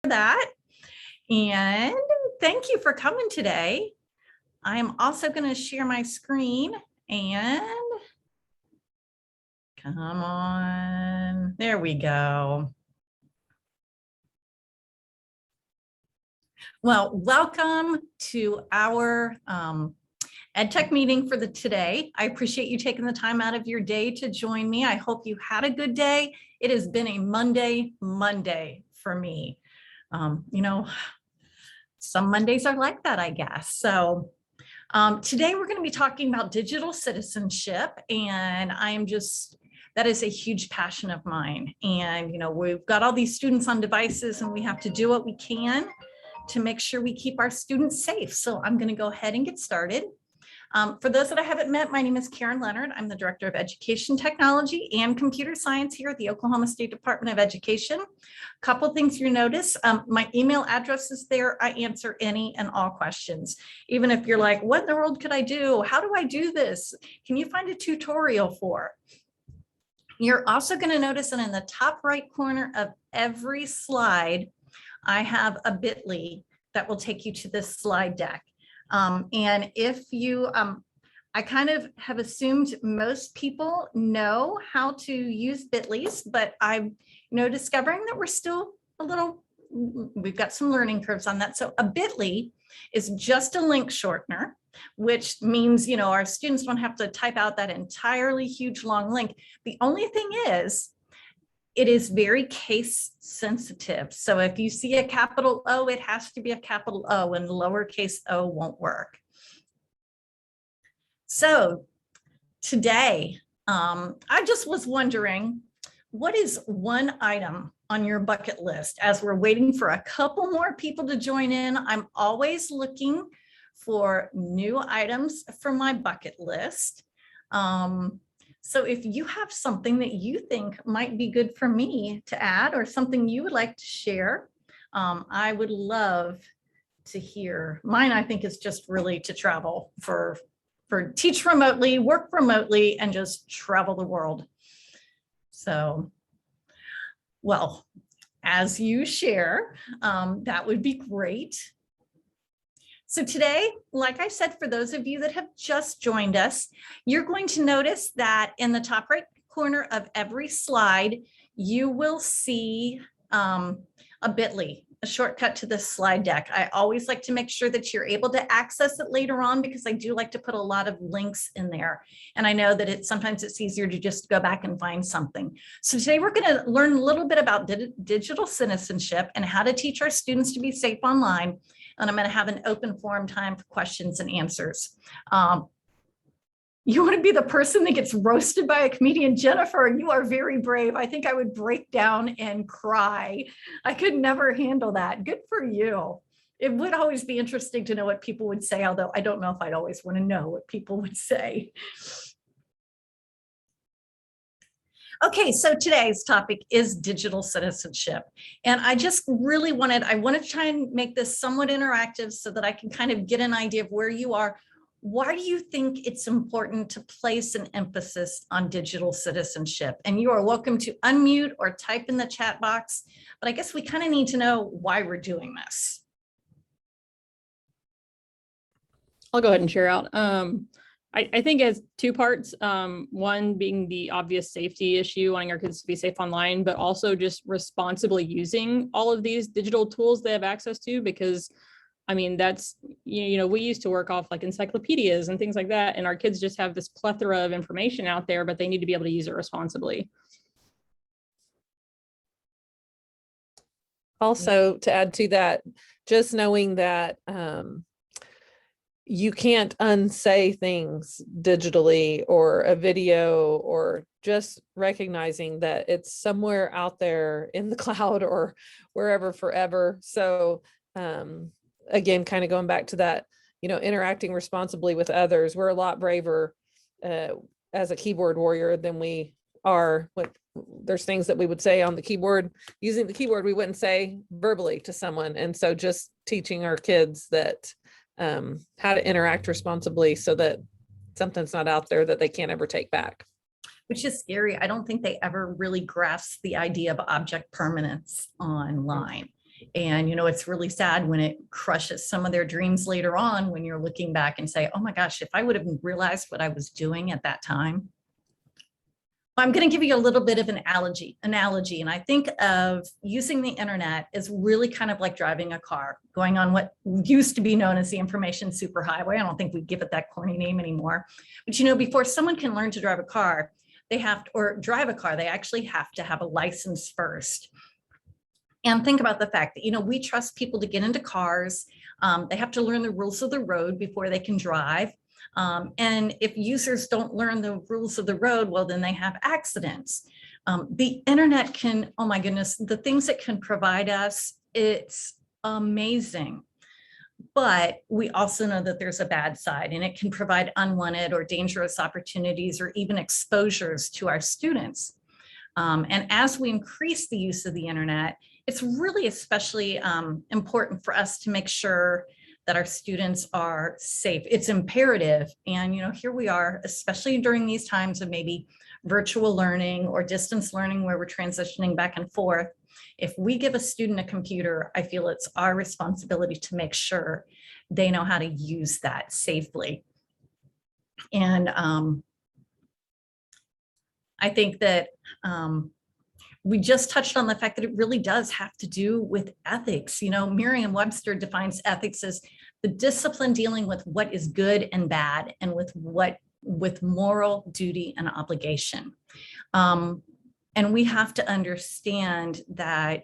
that. And thank you for coming today. I'm also going to share my screen and come on. There we go. Well, welcome to our EdTech meeting for today. I appreciate you taking the time out of your day to join me. I hope you had a good day. It has been a Monday for me. You know, some Mondays are like that, I guess. So today we're going to be talking about digital citizenship, and that is a huge passion of mine. And, you know, we've got all these students on devices and we have to do what we can to make sure we keep our students safe. So I'm going to go ahead and get started. For those that I haven't met, my name is Karen Leonard. I'm the Director of Education Technology and Computer Science here at the Oklahoma State Department of Education. A couple things you notice, my email address is there. I answer any and all questions. Even if you're like, what in the world could I do? How do I do this? Can you find a tutorial for? You're also going to notice that in the top right corner of every slide, I have a bit.ly that will take you to this slide deck. And if you, I kind of have assumed most people know how to use bit.lys, but I'm, discovering that we're still we've got some learning curves on that. So a bit.ly is just a link shortener, which means, our students don't have to type out that entirely huge long link. The only thing is, it is very case sensitive. So if you see a capital O, it has to be a capital O, and lowercase o won't work. So today, I just was wondering, what is one item on your bucket list? As we're waiting for a couple more people to join in, I'm always looking for new items for my bucket list. So if you have something that you think might be good for me to add, or something you would like to share, I would love to hear. Mine, I think, is just really to travel, for teach remotely, work remotely, and just travel the world. So, well, as you share, that would be great. So today, like I said, for those of you that have just joined us, you're going to notice that in the top right corner of every slide, you will see a bit.ly, a shortcut to this slide deck. I always like to make sure that you're able to access it later on, because I do like to put a lot of links in there. And I know that sometimes it's easier to just go back and find something. So today we're going to learn a little bit about digital citizenship and how to teach our students to be safe online. And I'm going to have an open forum time for questions and answers. You want to be the person that gets roasted by a comedian? Jennifer, you are very brave. I think I would break down and cry. I could never handle that. Good for you. It would always be interesting to know what people would say, although I don't know if I'd always want to know what people would say. Okay, so today's topic is digital citizenship. And I just really I want to try and make this somewhat interactive so that I can kind of get an idea of where you are. Why do you think it's important to place an emphasis on digital citizenship? And you are welcome to unmute or type in the chat box, but I guess we kind of need to know why we're doing this. I'll go ahead and share out. I think it's two parts. One being the obvious safety issue, wanting our kids to be safe online, but also just responsibly using all of these digital tools they have access to, because I mean, that's, we used to work off like encyclopedias and things like that, and our kids just have this plethora of information out there, but they need to be able to use it responsibly. Also, to add to that, just knowing that you can't unsay things digitally or a video, or just recognizing that it's somewhere out there in the cloud or wherever forever. So again, kind of going back to that, interacting responsibly with others. We're a lot braver as a keyboard warrior than we are with, there's things that we would say on the keyboard, using the keyboard, we wouldn't say verbally to someone. And so just teaching our kids that how to interact responsibly so that something's not out there that they can't ever take back. Which is scary. I don't think they ever really grasp the idea of object permanence online. And, it's really sad when it crushes some of their dreams later on, when you're looking back and say, oh my gosh, if I would have realized what I was doing at that time. I'm going to give you a little bit of an analogy, and I think of using the internet as really kind of like driving a car, going on what used to be known as the information superhighway. I don't think we give it that corny name anymore. But before someone can learn to drive a car, they actually have to have a license first. And think about the fact that, we trust people to get into cars. They have to learn the rules of the road before they can drive. And if users don't learn the rules of the road, well, then they have accidents. The internet can, oh my goodness, the things it can provide us, it's amazing. But we also know that there's a bad side, and it can provide unwanted or dangerous opportunities or even exposures to our students. And as we increase the use of the internet, it's really especially important for us to make sure that our students are safe. It's imperative. And, here we are, especially during these times of maybe virtual learning or distance learning where we're transitioning back and forth. If we give a student a computer, I feel it's our responsibility to make sure they know how to use that safely. And I think that we just touched on the fact that it really does have to do with ethics. Merriam-Webster defines ethics as the discipline dealing with what is good and bad, and with moral duty and obligation. And we have to understand that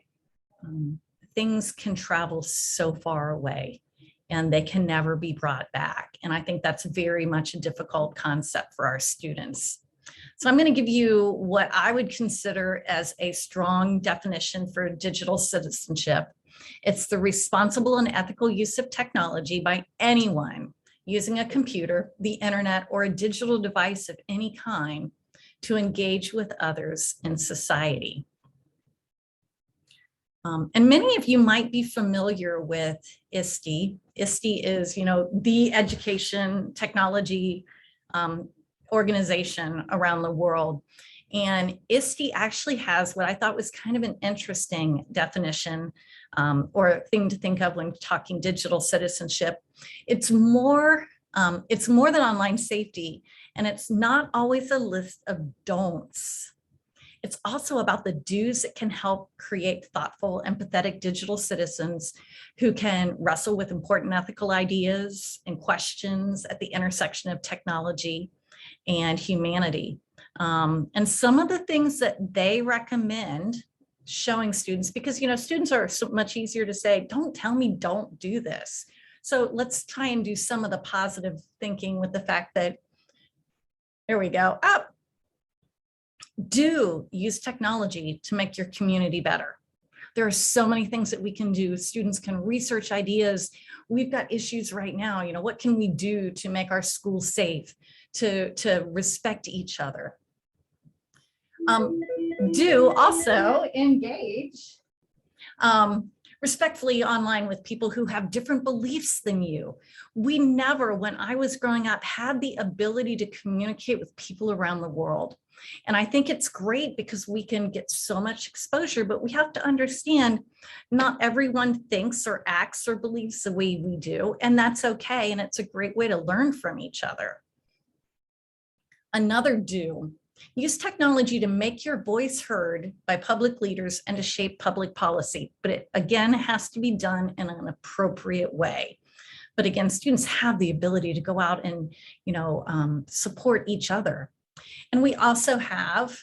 things can travel so far away and they can never be brought back. And I think that's very much a difficult concept for our students. So I'm going to give you what I would consider as a strong definition for digital citizenship. It's the responsible and ethical use of technology by anyone using a computer, the internet, or a digital device of any kind to engage with others in society. And many of you might be familiar with ISTE. ISTE is, the education technology organization around the world. And ISTE actually has what I thought was kind of an interesting definition or thing to think of when talking digital citizenship. It's more than online safety, and it's not always a list of don'ts. It's also about the do's that can help create thoughtful, empathetic digital citizens who can wrestle with important ethical ideas and questions at the intersection of technology and humanity. And some of the things that they recommend showing students, because students are so much easier to say, don't tell me don't do this. So let's try and do some of the positive thinking with the fact that, there we go, do use technology to make your community better. There are so many things that we can do. Students can research ideas. We've got issues right now. What can we do to make our schools safe, to respect each other? Do also engage respectfully online with people who have different beliefs than you. We never, when I was growing up, had the ability to communicate with people around the world. And I think it's great because we can get so much exposure, but we have to understand not everyone thinks or acts or believes the way we do, and that's okay. And it's a great way to learn from each other. Another do, use technology to make your voice heard by public leaders and to shape public policy. But it, again, has to be done in an appropriate way. But again, students have the ability to go out and, support each other. And we also have,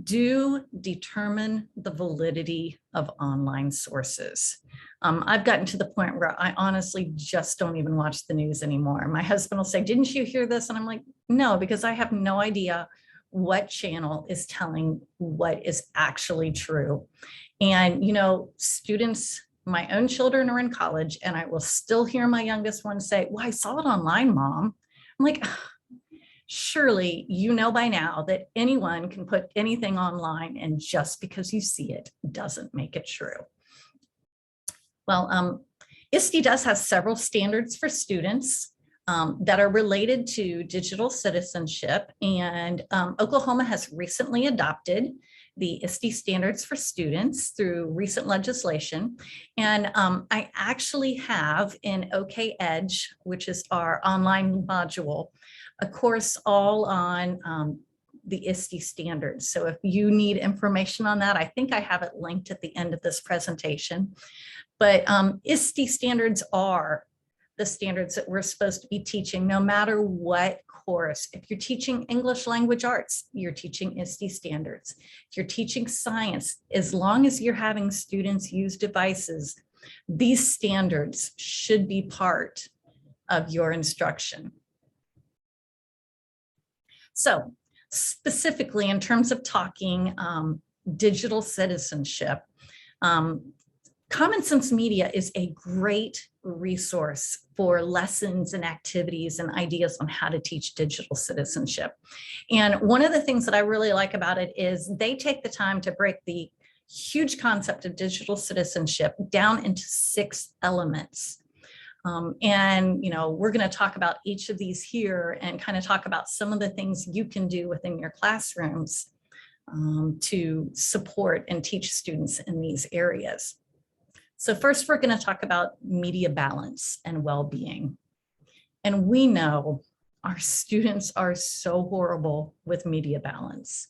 do determine the validity of online sources. I've gotten to the point where I honestly just don't even watch the news anymore. My husband will say, didn't you hear this? And I'm like, no, because I have no idea what channel is telling what is actually true. And, students, my own children are in college, and I will still hear my youngest one say, well, I saw it online, Mom. I'm like, surely you know by now that anyone can put anything online, and just because you see it doesn't make it true. Well, ISTE does have several standards for students that are related to digital citizenship, and Oklahoma has recently adopted the ISTE standards for students through recent legislation. And I actually have in OK Edge, which is our online module, a course all on the ISTE standards. So if you need information on that, I think I have it linked at the end of this presentation. But ISTE standards are the standards that we're supposed to be teaching no matter what course. If you're teaching English language arts, you're teaching ISTE standards. If you're teaching science, as long as you're having students use devices, these standards should be part of your instruction. So specifically in terms of talking digital citizenship, Common Sense Media is a great resource for lessons and activities and ideas on how to teach digital citizenship. And one of the things that I really like about it is they take the time to break the huge concept of digital citizenship down into 6 elements. And, you know, we're going to talk about each of these here and kind of talk about some of the things you can do within your classrooms to support and teach students in these areas. So first, we're going to talk about media balance and well-being. And we know our students are so horrible with media balance.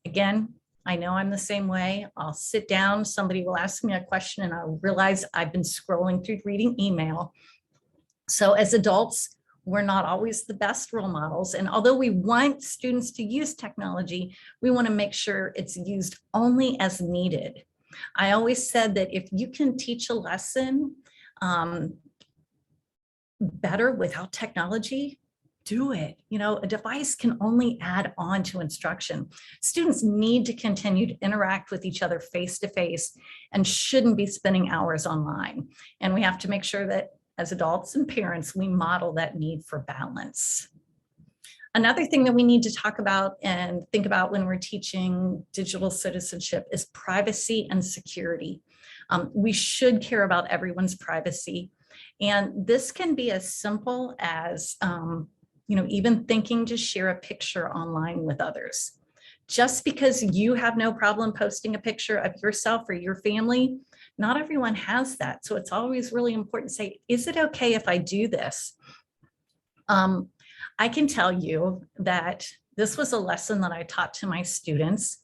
Again, I know I'm the same way. I'll sit down, somebody will ask me a question and I'll realize I've been scrolling through reading email. So as adults, we're not always the best role models. And although we want students to use technology, we want to make sure it's used only as needed. I always said that if you can teach a lesson better without technology, do it. You know, a device can only add on to instruction. Students need to continue to interact with each other face to face and shouldn't be spending hours online. And we have to make sure that as adults and parents, we model that need for balance. Another thing that we need to talk about and think about when we're teaching digital citizenship is privacy and security. We should care about everyone's privacy. And this can be as simple as, you know, even thinking to share a picture online with others. Just because you have no problem posting a picture of yourself or your family, not everyone has that. So it's always really important to say, is it okay if I do this? I can tell you that this was a lesson that I taught to my students.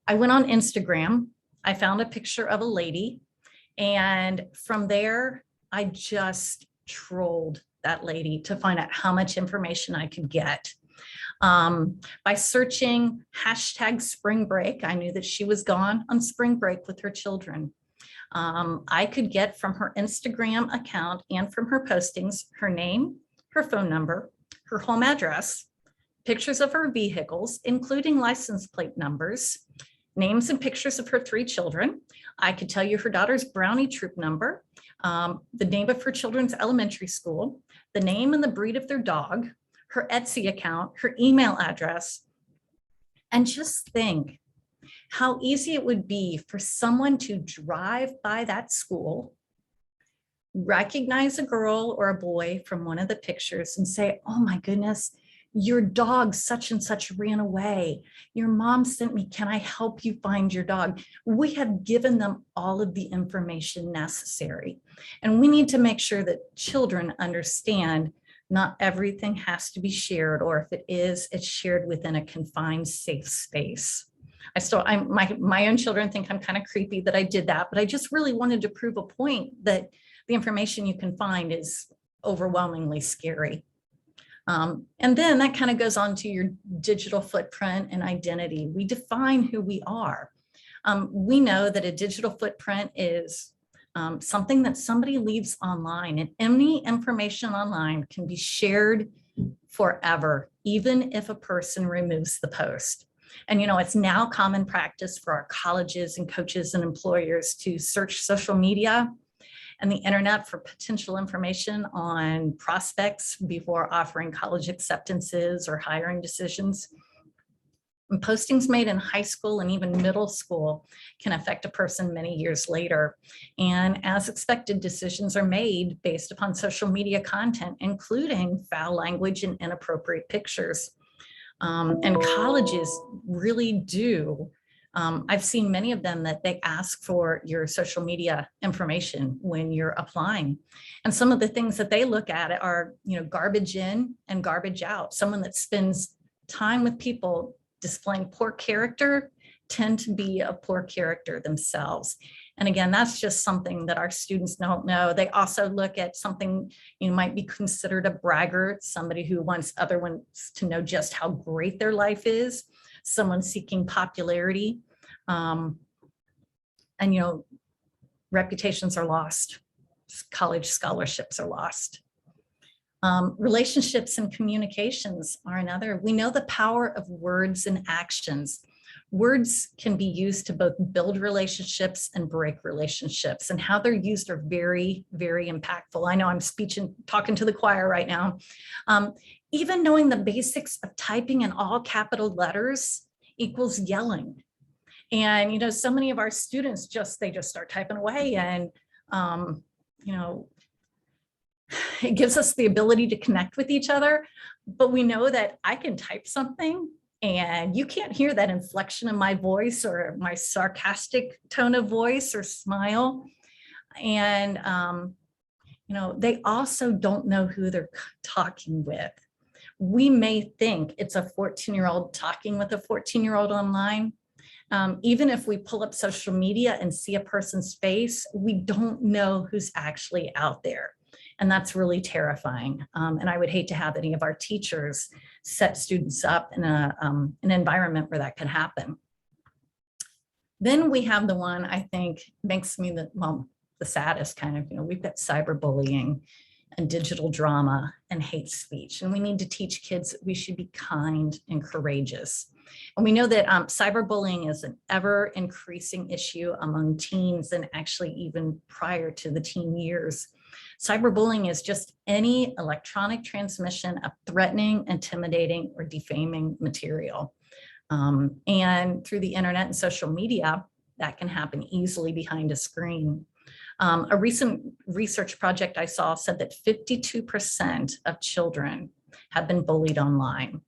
I went on Instagram, I found a picture of a lady, and from there, I just trolled that lady to find out how much information I could get. By searching hashtag spring break, I knew that she was gone on spring break with her children. I could get from her Instagram account and from her postings, her name, her phone number, her home address, pictures of her vehicles, including license plate numbers, names and pictures of her 3 children. I could tell you her daughter's Brownie Troop number, the name of her children's elementary school, the name and the breed of their dog, her Etsy account, her email address. And just think how easy it would be for someone to drive by that school, recognize a girl or a boy from one of the pictures and say, oh my goodness, your dog such and such ran away. Your mom sent me, can I help you find your dog? We have given them all of the information necessary. And we need to make sure that children understand not everything has to be shared, or if it is, it's shared within a confined, safe space. My own children think I'm kind of creepy that I did that, but I just really wanted to prove a point that the information you can find is overwhelmingly scary. And then that kind of goes on to your digital footprint and identity. We define who we are. We know that a digital footprint is something that somebody leaves online, and any information online can be shared forever, even if a person removes the post. And, you know, it's now common practice for our colleges and coaches and employers to search social media and the internet for potential information on prospects before offering college acceptances or hiring decisions. And postings made in high school and even middle school can affect a person many years later. And as expected, decisions are made based upon social media content, including foul language and inappropriate pictures. And colleges really do I've seen many of them that they ask for your social media information when you're applying. And some of the things that they look at are, garbage in and garbage out. Someone that spends time with people displaying poor character tend to be a poor character themselves. And again, that's just something that our students don't know. They also look at something might be considered a braggart, somebody who wants other ones to know just how great their life is, someone seeking popularity. And reputations are lost. College scholarships are lost. Relationships and communications are another. We know the power of words and actions. Words can be used to both build relationships and break relationships, and how they're used are very, very impactful. I know I'm talking to the choir right now. Even knowing the basics of typing in all capital letters equals yelling. And, so many of our students they just start typing away, and, it gives us the ability to connect with each other. But we know that I can type something and you can't hear that inflection in my voice or my sarcastic tone of voice or smile. And, they also don't know who they're talking with. We may think it's a 14-year-old talking with a 14-year-old online. Even if we pull up social media and see a person's face, we don't know who's actually out there. And that's really terrifying. And I would hate to have any of our teachers set students up in an environment where that could happen. Then we have the one I think makes me the saddest kind of, we've got cyberbullying and digital drama and hate speech. And we need to teach kids that we should be kind and courageous. And we know that cyberbullying is an ever increasing issue among teens, and actually even prior to the teen years. Cyberbullying is just any electronic transmission of threatening, intimidating, or defaming material. And through the internet and social media, that can happen easily behind a screen. A recent research project I saw said that 52% of children have been bullied online.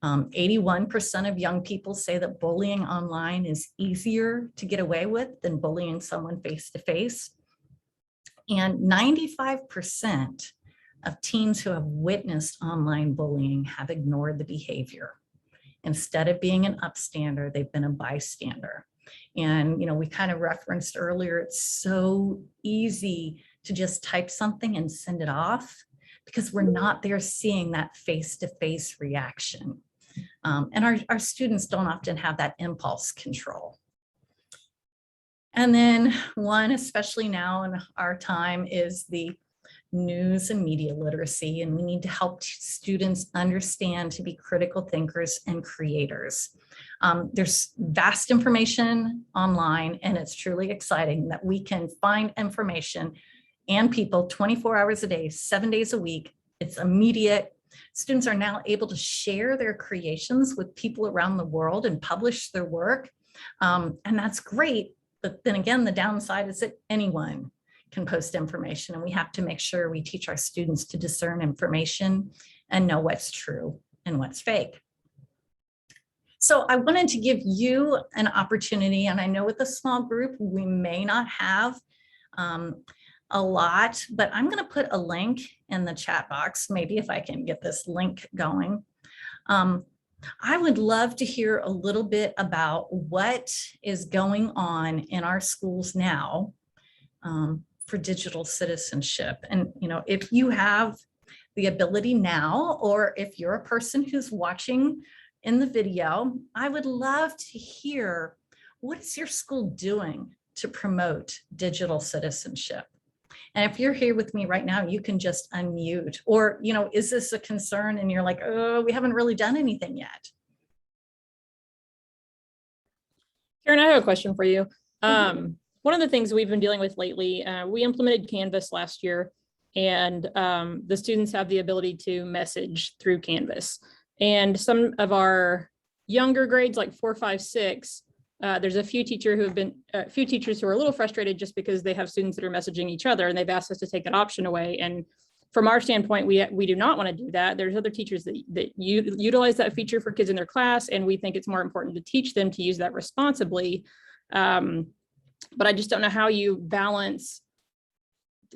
81% of young people say that bullying online is easier to get away with than bullying someone face-to-face. And 95% of teens who have witnessed online bullying have ignored the behavior. Instead of being an upstander, they've been a bystander. And, we kind of referenced earlier, it's so easy to just type something and send it off because we're not there seeing that face-to-face reaction. And our students don't often have that impulse control. And then one, especially now in our time, is the news and media literacy. And we need to help students understand to be critical thinkers and creators. There's vast information online, and it's truly exciting that we can find information and people 24 hours a day, 7 days a week. It's immediate. Students are now able to share their creations with people around the world and publish their work. And that's great. But then again, the downside is that anyone can post information, and we have to make sure we teach our students to discern information and know what's true and what's fake. So I wanted to give you an opportunity, and I know with a small group, we may not have a lot, but I'm going to put a link in the chat box, maybe if I can get this link going. I would love to hear a little bit about what is going on in our schools now for digital citizenship. And, if you have the ability now, or if you're a person who's watching in the video, I would love to hear, what is your school doing to promote digital citizenship? And if you're here with me right now, you can just unmute. Or, is this a concern and you're like, oh, we haven't really done anything yet? Karen, I have a question for you. One of the things we've been dealing with lately, we implemented Canvas last year, and the students have the ability to message through Canvas. And some of our younger grades, like 4, 5, 6, there's a few teachers who are a little frustrated just because they have students that are messaging each other, and they've asked us to take that option away. And from our standpoint, we do not want to do that. There's other teachers that utilize that feature for kids in their class, and we think it's more important to teach them to use that responsibly. But I just don't know how you balance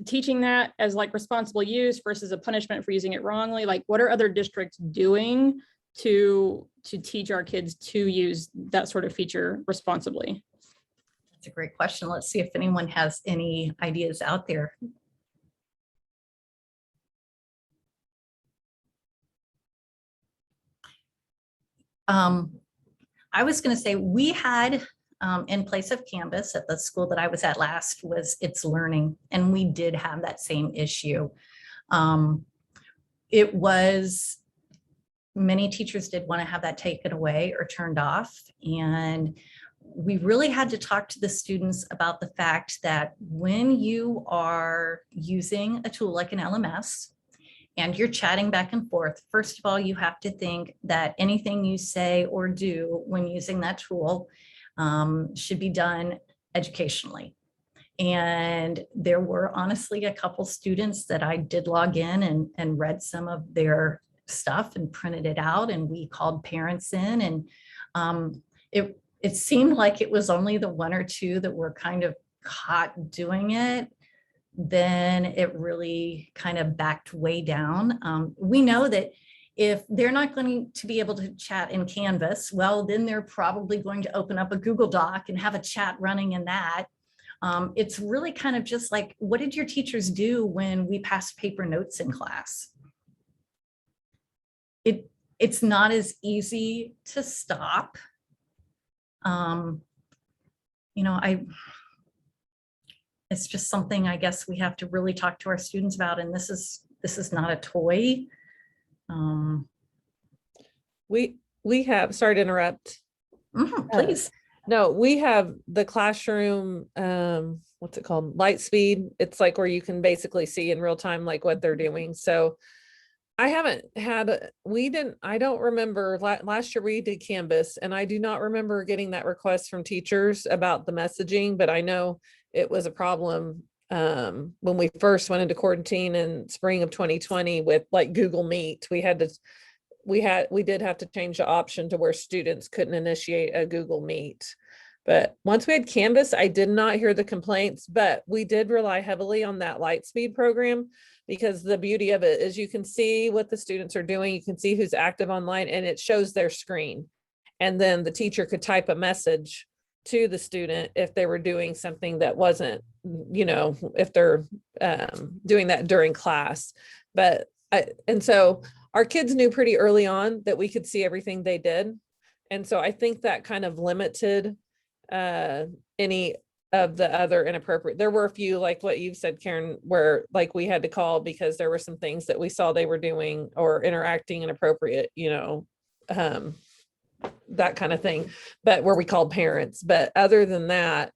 teaching that as like responsible use versus a punishment for using it wrongly. Like, what are other districts doing to teach our kids to use that sort of feature responsibly? That's a great question. Let's see if anyone has any ideas out there. I was going to say we had in place of Canvas at the school that I was at last was It's Learning, and we did have that same issue. It was, many teachers did want to have that taken away or turned off, and we really had to talk to the students about the fact that when you are using a tool like an LMS, and you're chatting back and forth, first of all, you have to think that anything you say or do when using that tool should be done educationally. And there were honestly a couple students that I did log in and read some of their stuff and printed it out, and we called parents in, and it seemed like it was only the one or two that were kind of caught doing it. Then it really kind of backed way down. We know that if they're not going to be able to chat in Canvas, well, then they're probably going to open up a Google Doc and have a chat running in that. It's really kind of just like, what did your teachers do when we passed paper notes in class? It's not as easy to stop. It's just something I guess we have to really talk to our students about. And this is not a toy. We have, sorry to interrupt. Please. No, we have the classroom, what's it called? Lightspeed. It's like where you can basically see in real time, like what they're doing. So I haven't had, I don't remember, last year we did Canvas, and I do not remember getting that request from teachers about the messaging, but I know it was a problem when we first went into quarantine in spring of 2020 with like Google Meet. We did have to change the option to where students couldn't initiate a Google Meet. But once we had Canvas, I did not hear the complaints, but we did rely heavily on that Lightspeed program, because the beauty of it is you can see what the students are doing. You can see who's active online, and it shows their screen. And then the teacher could type a message to the student if they were doing something that wasn't, if they're doing that during class. And so our kids knew pretty early on that we could see everything they did. And so I think that kind of limited any of the other inappropriate. There were a few, like what you've said, Karen, where like we had to call because there were some things that we saw they were doing or interacting inappropriate, that kind of thing, but where we called parents. But other than that,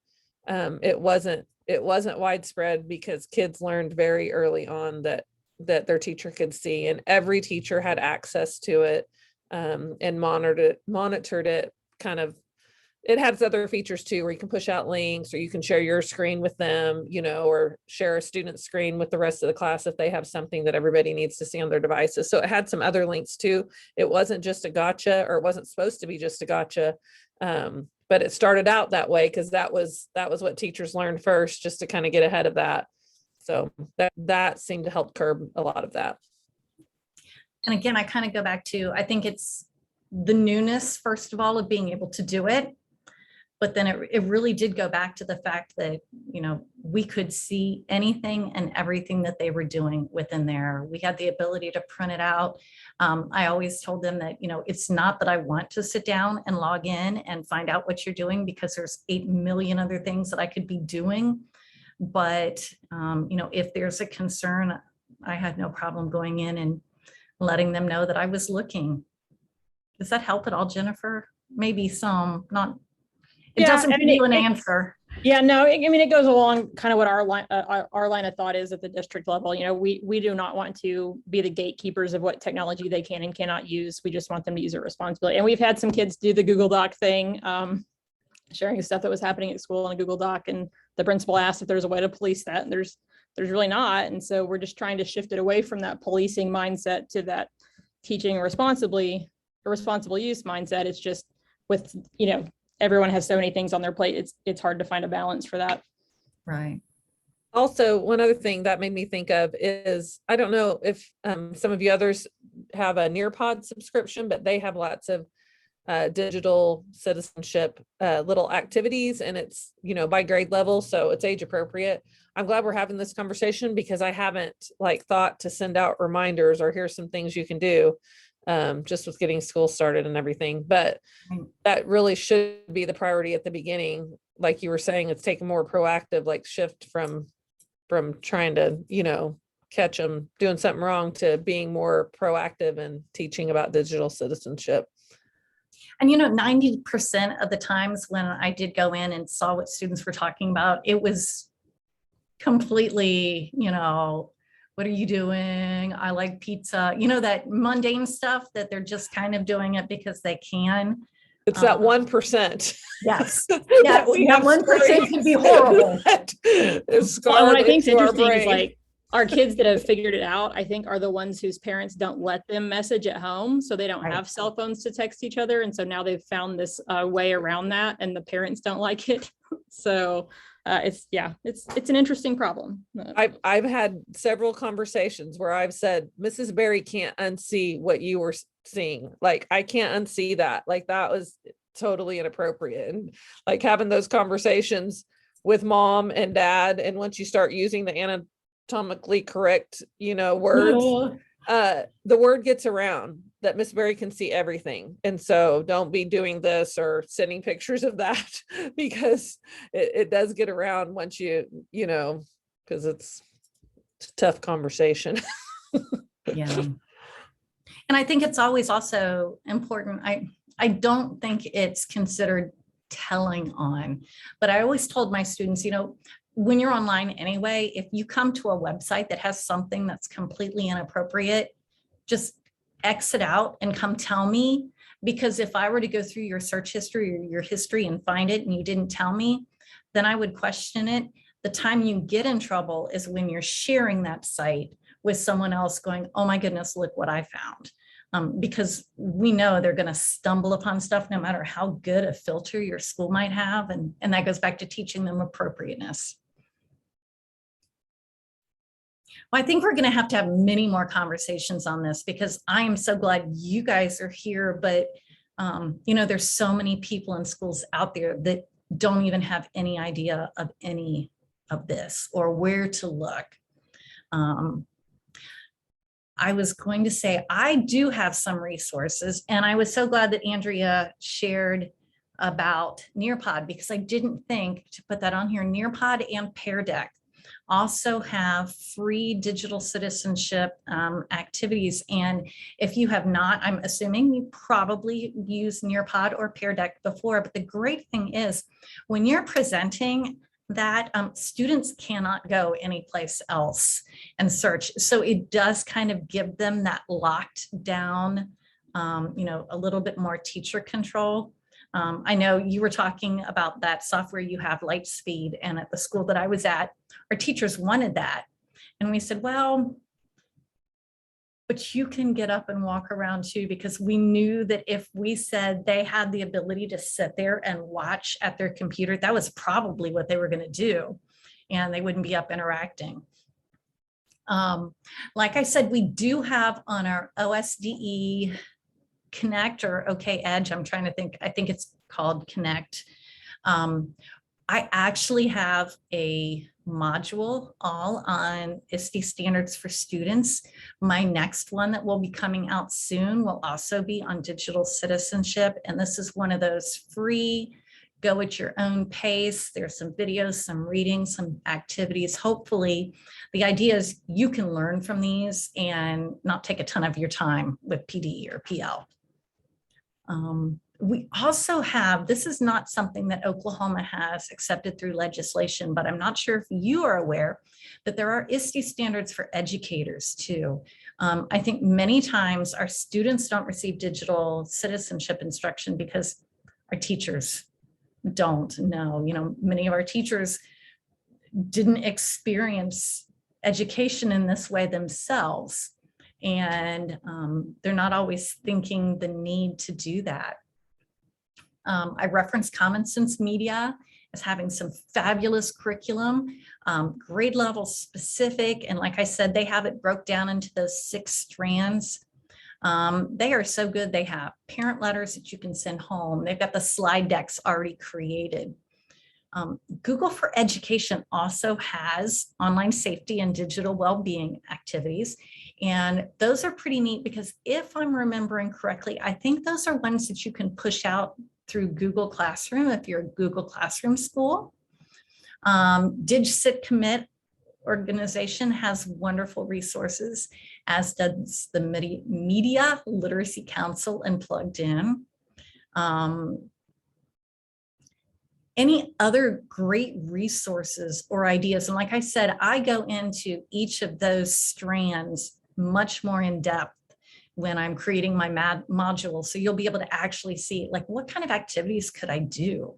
it wasn't widespread, because kids learned very early on that their teacher could see, and every teacher had access to it, and monitored it. Kind of, it has other features too, where you can push out links, or you can share your screen with them, or share a student's screen with the rest of the class if they have something that everybody needs to see on their devices. So it had some other links too. It wasn't just a gotcha, or it wasn't supposed to be just a gotcha. But it started out that way because that was what teachers learned first, just to kind of get ahead of that. So that seemed to help curb a lot of that. And again, I kind of go back to, I think it's the newness, first of all, of being able to do it. But then it really did go back to the fact that, we could see anything and everything that they were doing within there. We had the ability to print it out. I always told them that, it's not that I want to sit down and log in and find out what you're doing, because there's 8 million other things that I could be doing. But, if there's a concern, I had no problem going in and letting them know that I was looking. Does that help at all, Jennifer? Maybe some, not. It doesn't give you an answer. Yeah, no, it goes along kind of what our line of thought is at the district level. We do not want to be the gatekeepers of what technology they can and cannot use. We just want them to use it responsibly. And we've had some kids do the Google Doc thing, sharing stuff that was happening at school in a Google Doc, and the principal asked if there's a way to police that, and there's really not. And so we're just trying to shift it away from that policing mindset to that teaching responsibly, a responsible use mindset. It's just with, everyone has so many things on their plate. It's hard to find a balance for that. Right. Also, one other thing that made me think of is, I don't know if some of you others have a Nearpod subscription, but they have lots of digital citizenship little activities, and it's, by grade level, so it's age appropriate. I'm glad we're having this conversation because I haven't thought to send out reminders or here's some things you can do just with getting school started and everything. But that really should be the priority at the beginning. Like you were saying, it's taking more proactive, shift from trying to, catch them doing something wrong to being more proactive and teaching about digital citizenship. And 90% of the times when I did go in and saw what students were talking about, it was completely, what are you doing? I like pizza, that mundane stuff that they're just kind of doing it because they can. It's that 1%. Yes. That we have 1% can be horrible. Well, what I think is interesting is brain. Our kids that have figured it out, I think, are the ones whose parents don't let them message at home. So they don't have cell phones to text each other. And so now they've found this way around that, and the parents don't like it. So it's an interesting problem. I've had several conversations where I've said, Mrs. Berry can't unsee what you were seeing. I can't unsee that. That was totally inappropriate. And having those conversations with mom and dad. And once you start using the anatomically correct, words, the word gets around that Miss Berry can see everything. And so don't be doing this or sending pictures of that because it does get around once because it's a tough conversation. Yeah. And I think it's always also important. I don't think it's considered telling on, but I always told my students, when you're online anyway, if you come to a website that has something that's completely inappropriate, just exit out and come tell me. Because if I were to go through your search history or your history and find it and you didn't tell me, then I would question it. The time you get in trouble is when you're sharing that site with someone else going, oh my goodness, look what I found. Because we know they're going to stumble upon stuff no matter how good a filter your school might have. And that goes back to teaching them appropriateness. Well, I think we're going to have many more conversations on this because I am so glad you guys are here. But, there's so many people in schools out there that don't even have any idea of any of this or where to look. I was going to say, I do have some resources, and I was so glad that Andrea shared about Nearpod because I didn't think to put that on here. Nearpod and Pear Deck also have free digital citizenship activities. And if you have not, I'm assuming you probably used Nearpod or Pear Deck before, but the great thing is when you're presenting that, students cannot go anyplace else and search. So it does kind of give them that locked down, a little bit more teacher control. I know you were talking about that software you have, Lightspeed, and at the school that I was at, our teachers wanted that. And we said, well, but you can get up and walk around too, because we knew that if we said they had the ability to sit there and watch at their computer, that was probably what they were going to do. And they wouldn't be up interacting. Like I said, we do have on our OSDE Connect or OK Edge, I'm trying to think, I think it's called Connect. I actually have a module all on ISTE standards for students. My next one that will be coming out soon will also be on digital citizenship. And this is one of those free, go at your own pace. There's some videos, some reading, some activities. Hopefully, the idea is you can learn from these and not take a ton of your time with PD or PL. We also have, this is not something that Oklahoma has accepted through legislation, but I'm not sure if you are aware that there are ISTE standards for educators too. I think many times our students don't receive digital citizenship instruction because our teachers don't know. Many of our teachers didn't experience education in this way themselves. And they're not always thinking the need to do that. I referenced Common Sense Media as having some fabulous curriculum, grade level specific. And like I said, they have it broke down into those 6 strands. They are so good. They have parent letters that you can send home. They've got the slide decks already created. Google for Education also has online safety and digital well-being activities. And those are pretty neat because if I'm remembering correctly, I think those are ones that you can push out through Google Classroom if you're a Google Classroom school. DigCit Commit organization has wonderful resources, as does the Media Literacy Council and Plugged In. Any other great resources or ideas? And like I said, I go into each of those strands much more in depth when I'm creating my module. So you'll be able to actually see, like, what kind of activities could I do?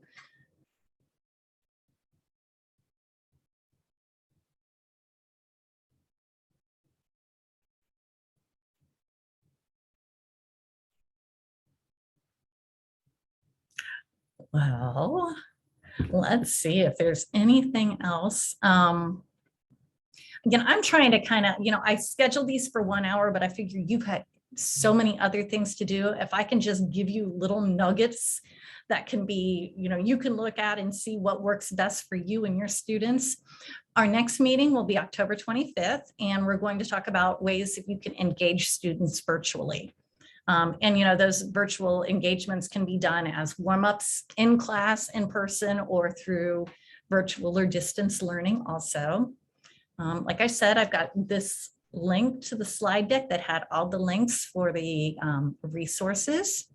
Well, let's see if there's anything else. Again, I'm trying to kind of, I scheduled these for 1 hour, but I figure you've had so many other things to do. If I can just give you little nuggets that can be, you can look at and see what works best for you and your students. Our next meeting will be October 25th, and we're going to talk about ways that you can engage students virtually. And those virtual engagements can be done as warm-ups in class, in person, or through virtual or distance learning also. Like I said, I've got this link to the slide deck that had all the links for the resources.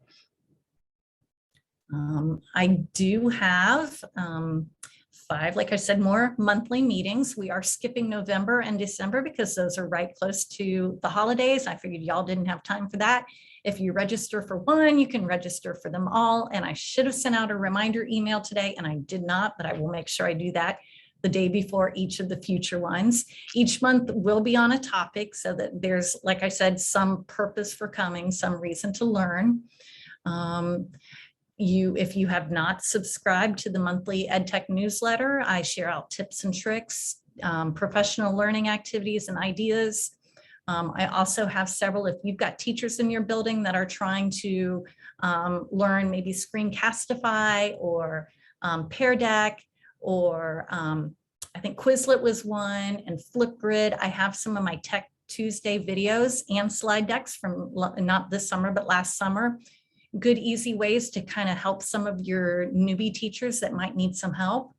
I do have 5, like I said, more monthly meetings. We are skipping November and December because those are right close to the holidays. I figured y'all didn't have time for that. If you register for one, you can register for them all. And I should have sent out a reminder email today, and I did not, but I will make sure I do that the day before each of the future ones. Each month will be on a topic so that there's, like I said, some purpose for coming, some reason to learn. If you have not subscribed to the monthly EdTech newsletter, I share out tips and tricks, professional learning activities and ideas. I also have several, if you've got teachers in your building that are trying to learn maybe Screencastify or Pear Deck, or I think Quizlet was one, and Flipgrid. I have some of my Tech Tuesday videos and slide decks from not this summer, but last summer. Good, easy ways to kind of help some of your newbie teachers that might need some help.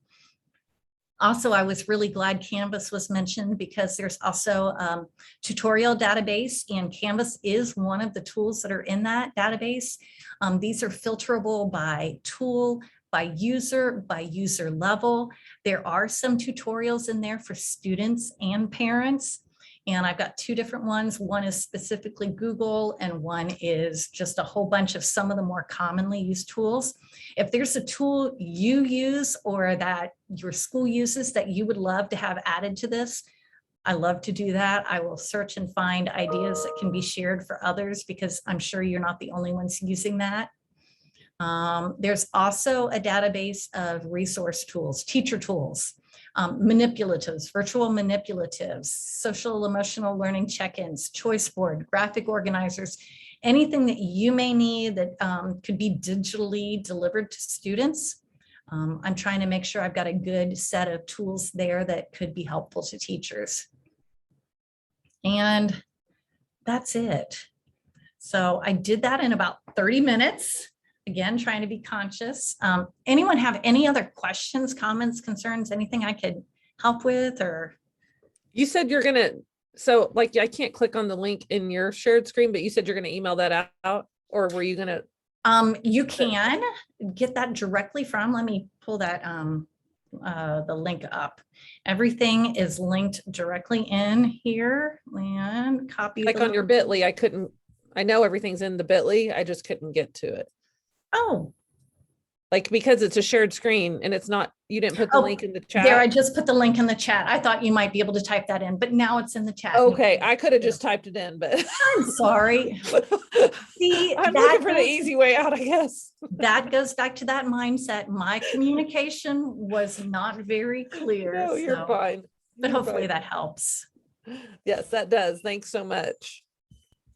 Also, I was really glad Canvas was mentioned because there's also a tutorial database, and Canvas is one of the tools that are in that database. These are filterable by tool, by user level. There are some tutorials in there for students and parents. And I've got 2 different ones. One is specifically Google, and one is just a whole bunch of some of the more commonly used tools. If there's a tool you use or that your school uses that you would love to have added to this, I love to do that. I will search and find ideas that can be shared for others, because I'm sure you're not the only ones using that. There's also a database of resource tools, teacher tools, manipulatives, virtual manipulatives, social emotional learning check-ins, choice board, graphic organizers, anything that you may need that could be digitally delivered to students. I'm trying to make sure I've got a good set of tools there that could be helpful to teachers. And that's it. So I did that in about 30 minutes. Again, trying to be conscious. Anyone have any other questions, comments, concerns, anything I could help with? Or You said you're gonna, so like, I can't click on the link in your shared screen, but you said you're gonna email that out, or were you gonna? you can get that directly from, let me pull that the link up. Everything is linked directly in here, and copy. Like on your bit.ly, I know everything's in the bit.ly, I just couldn't get to it. Oh, Like, because it's a shared screen and it's not, you didn't put the Oh, link in the There, I chat. just put the link in the chat. I thought you might be able to type that in, but now it's in the chat. Okay, I could have just typed it in, but I'm sorry. See, I'm that looking for the goes- easy way out, I guess. That goes back to that mindset. My communication was not very clear. No, you're so- fine. But You're hopefully fine. that helps. Yes, that does. Thanks so much.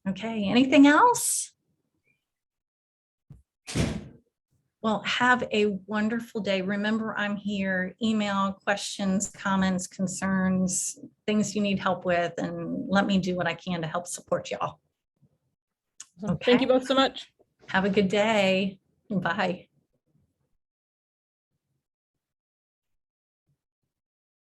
Okay, anything else? Well, have a wonderful day. Remember, I'm here. Email, questions, comments, concerns, things you need help with, and let me do what I can to help support y'all. Thank you both so much. Have a good day. Bye.